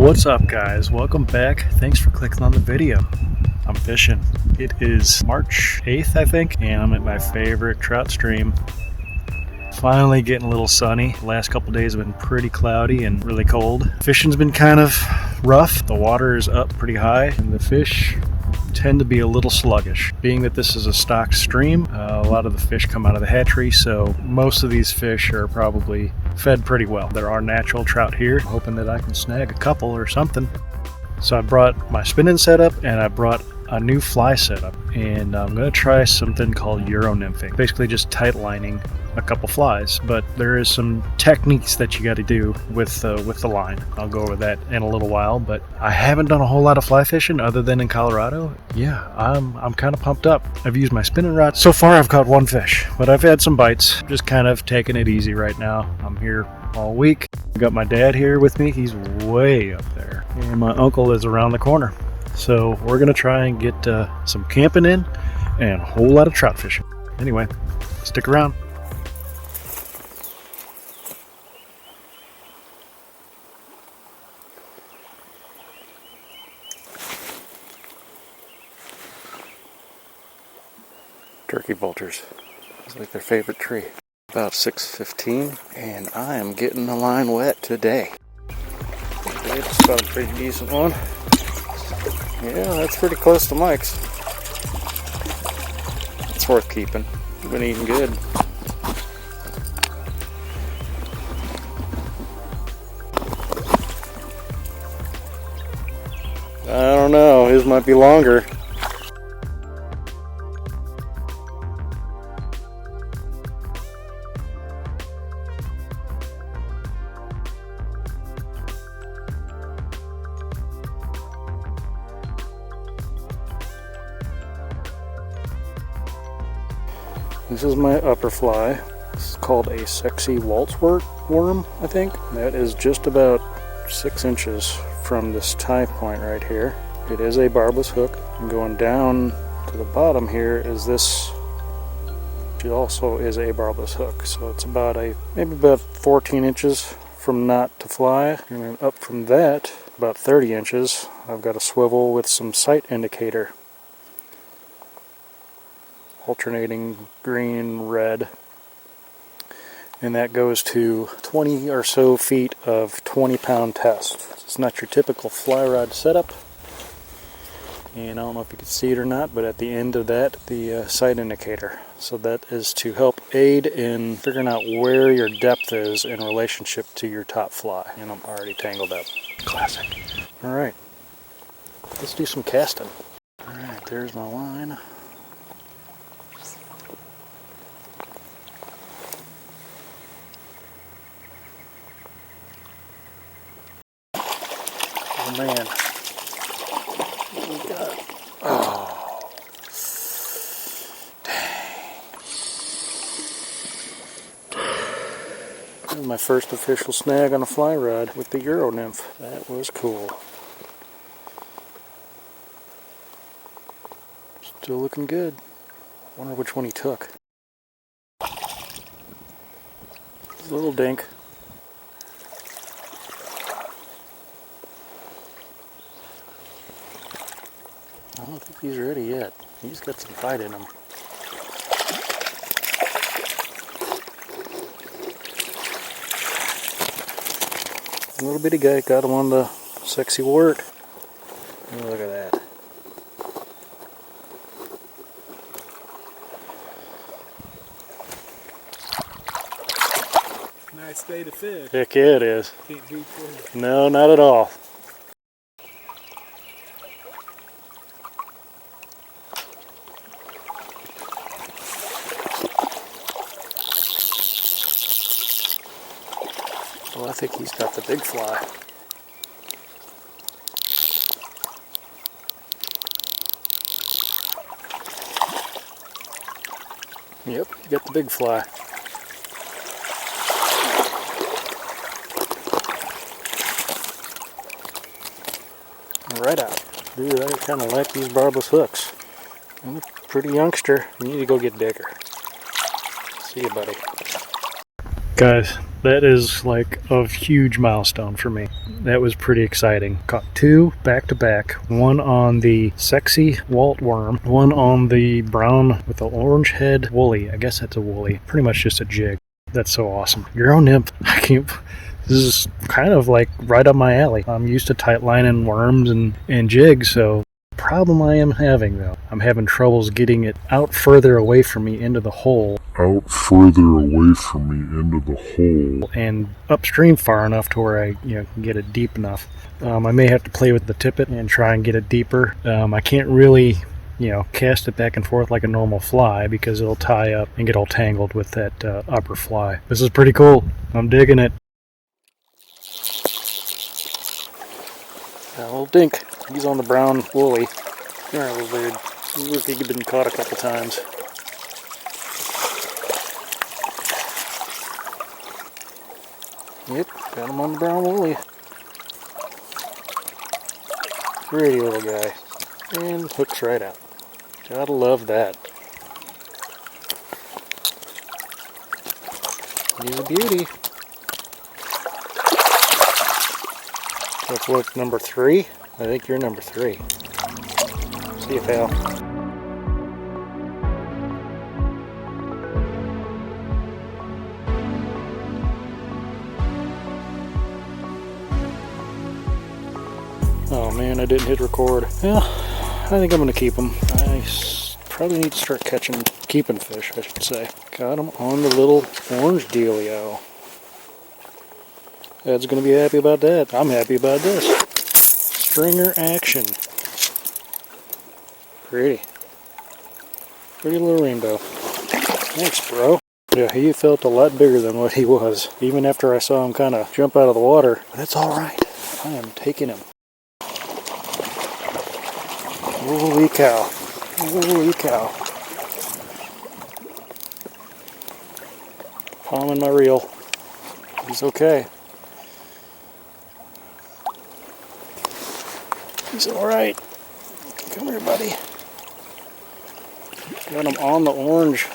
What's up, guys? Welcome back. Thanks for clicking on the video. I'm fishing. It is March 8th, I think, and I'm at my favorite trout stream. Finally getting a little sunny. The last couple days have been pretty cloudy and really cold. Fishing's been kind of rough. The water is up pretty high and the fish tend to be a little sluggish. Being that this is a stocked stream, a lot of the fish come out of the hatchery, so most of these fish are probably fed pretty well. There are natural trout here. I'm hoping that I can snag a couple or something. So I brought my spinning setup and I brought a new fly setup, and I'm going to try something called EURO NYMPHING. Basically just tight lining a couple flies, but there is some techniques that you got to do with the line. I'll go over that in a little while, but I haven't done a whole lot of fly fishing other than in Colorado. Yeah, I'm kind of pumped up. I've used my spinning rod. So far I've caught one fish, but I've had some bites. Just kind of taking it easy right now. I'm here all week. I got my dad here with me. He's way up there, and my uncle is around the corner. So we're gonna try and get some camping in and a whole lot of trout fishing. Anyway, stick around. Turkey vultures. It's like their favorite tree. About 6:15, and I am getting the line wet today. It's got a pretty decent one. Yeah, that's pretty close to Mike's. It's worth keeping. You've been eating good. I don't know, his might be longer. This is my upper fly. It's called a sexy waltz worm, I think. That is just about 6 inches from this tie point right here. It is a barbless hook. And going down to the bottom here is this, which also is a barbless hook. So it's about maybe about 14 inches from knot to fly. And then up from that, about 30 inches, I've got a swivel with some sight indicator. Alternating green, red, and that goes to 20 or so feet of 20-pound test. It's not your typical fly rod setup, and I don't know if you can see it or not, but at the end of that, the sight indicator. So that is to help aid in figuring out where your depth is in relationship to your top fly. And I'm already tangled up. Classic. All right, let's do some casting. All right, there's my line. Oh man, what we got? Oh, dang. This is my first official snag on a fly rod with the EURO Nymph. That was cool. Still looking good. Wonder which one he took. A little dink. I don't think he's ready yet. He's got some fight in him. A little bitty guy, got him on the sexy wort. Oh, look at that. Nice day to fish. Heck yeah, it is. Can't beat this. No, not at all. Well, I think he's got the big fly. Yep, you got the big fly. Right out. Dude, I kind of like these barbless hooks. I'm a pretty youngster. You need to go get bigger. See you, buddy. Guys, That is like a huge milestone for me. That was pretty exciting. Caught 2 back to back. One on the sexy Walt worm, one on the brown with the orange head woolly. I guess that's a woolly. Pretty much just a jig. That's so awesome. Euro nymph. I can't. This is kind of like right up my alley. I'm used to tight lining worms and jigs, so problem I am having though, I'm having troubles getting it out further away from me into the hole. And upstream far enough to where I can get it deep enough. I may have to play with the tippet and try and get it deeper. I can't really cast it back and forth like a normal fly because it'll tie up and get all tangled with that upper fly. This is pretty cool. I'm digging it. Little dink. He's on the brown woolly. Alright, little dude. He's been caught a couple times. Yep, got him on the brown woolly. Pretty little guy. And hooks right out. Gotta love that. He's a beauty. That's what, number 3? I think you're number 3. See you, pal. Oh man, I didn't hit record. Well, I think I'm gonna keep them. I probably need to start keeping fish, I should say. Got them on the little orange dealio. Ed's gonna be happy about that. I'm happy about this. Stringer action. Pretty. Pretty little rainbow. Thanks, bro. Yeah, he felt a lot bigger than what he was. Even after I saw him kind of jump out of the water. That's alright. I am taking him. Holy cow. Holy cow. Palming my reel. He's okay. He's alright. Come here, buddy. Got him on the orange.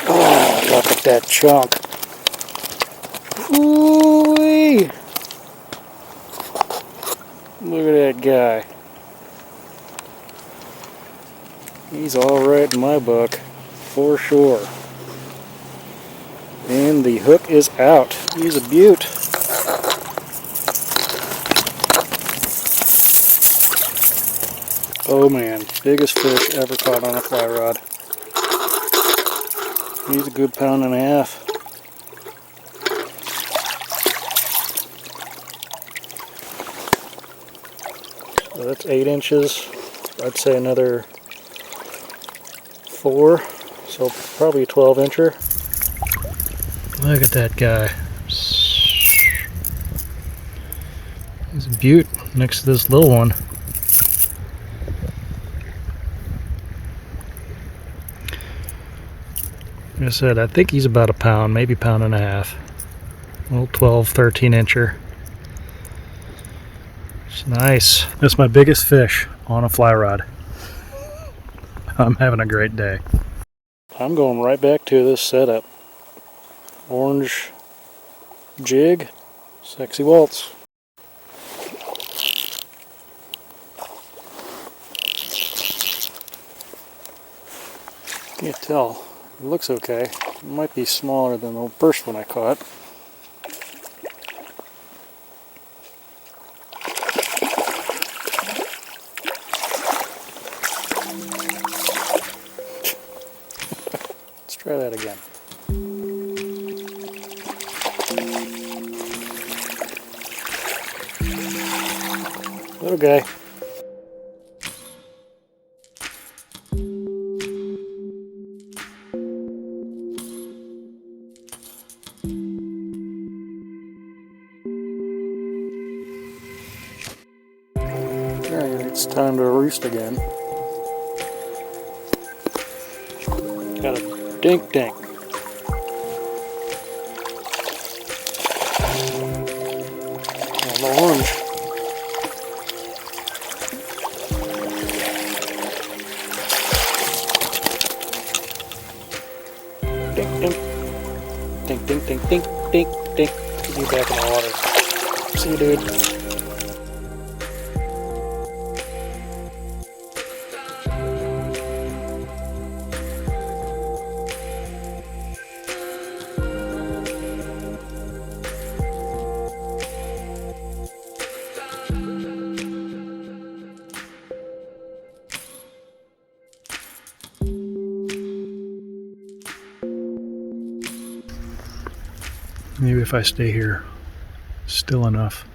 Oh, look at that chunk. Ooh-wee. Look at that guy. He's alright in my book, for sure. And the hook is out. He's a beaut. Oh man, biggest fish ever caught on a fly rod. He's a good 1.5 pounds. So that's 8 inches. I'd say another 4. So probably a 12-incher. Look at that guy. He's a beaut next to this little one. Like I said, I think he's about a pound, maybe 1.5 pounds. A little 12, 13-incher. It's nice. That's my biggest fish on a fly rod. I'm having a great day. I'm going right back to this setup. Orange jig, sexy Waltz. Can't tell. It looks okay. It might be smaller than the first one I caught. Let's try that again. Little guy. Alright, it's time to roost again. Got a dink dink. On the orange. Dink, dink, dink, dink, dink, dink. See you back in the water. See you, dude. Maybe if I stay here still enough.